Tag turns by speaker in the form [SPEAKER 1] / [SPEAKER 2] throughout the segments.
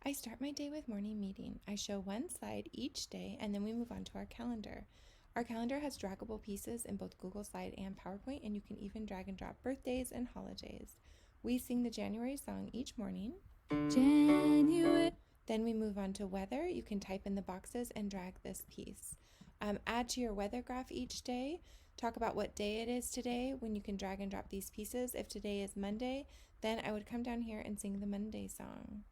[SPEAKER 1] I start my day with morning meeting. I show one slide each day and then we move on to our calendar. Our calendar has draggable pieces in both Google Slide and PowerPoint, and you can even drag and drop birthdays and holidays. We sing the January song each morning. January. Then we move on to weather. You can type in the boxes and drag this piece. Add to your weather graph each day. Talk about what day it is today when you can drag and drop these pieces. If today is Monday, then I would come down here and sing the Monday song.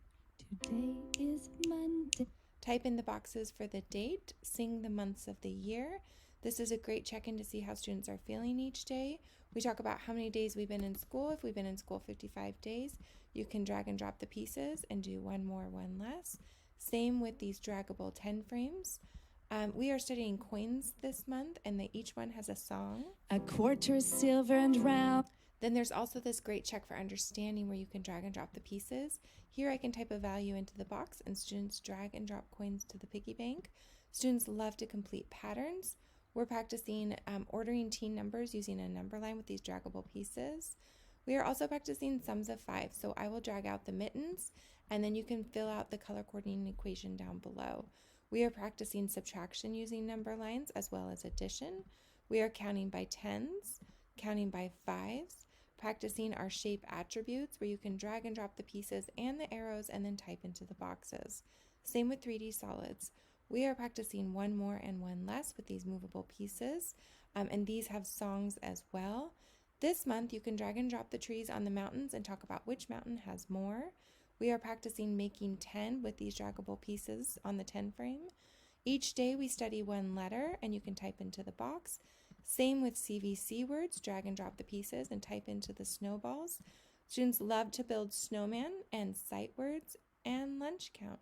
[SPEAKER 1] Today is Monday. Type in the boxes for the date, sing the months of the year. This is a great check-in to see how students are feeling each day. We talk about how many days we've been in school. If we've been in school 55 days, you can drag and drop the pieces and do one more, one less. Same with these draggable 10 frames. We are studying coins this month, and each one has a song. A quarter, silver, and round. Then there's also this great check for understanding where you can drag and drop the pieces. Here I can type a value into the box and students drag and drop coins to the piggy bank. Students love to complete patterns. We're practicing ordering teen numbers using a number line with these draggable pieces. We are also practicing sums of 5, so I will drag out the mittens and then you can fill out the color coordinating equation down below. We are practicing subtraction using number lines as well as addition. We are counting by tens, counting by fives, practicing our shape attributes where you can drag and drop the pieces and the arrows and then type into the boxes. Same with 3D solids. We are practicing one more and one less with these movable pieces, and these have songs as well. This month you can drag and drop the trees on the mountains and talk about which mountain has more. We are practicing making 10 with these draggable pieces on the 10 frame. Each day we study one letter and you can type into the box. Same with CVC words, drag and drop the pieces and type into the snowballs. Students love to build snowman and sight words and lunch count.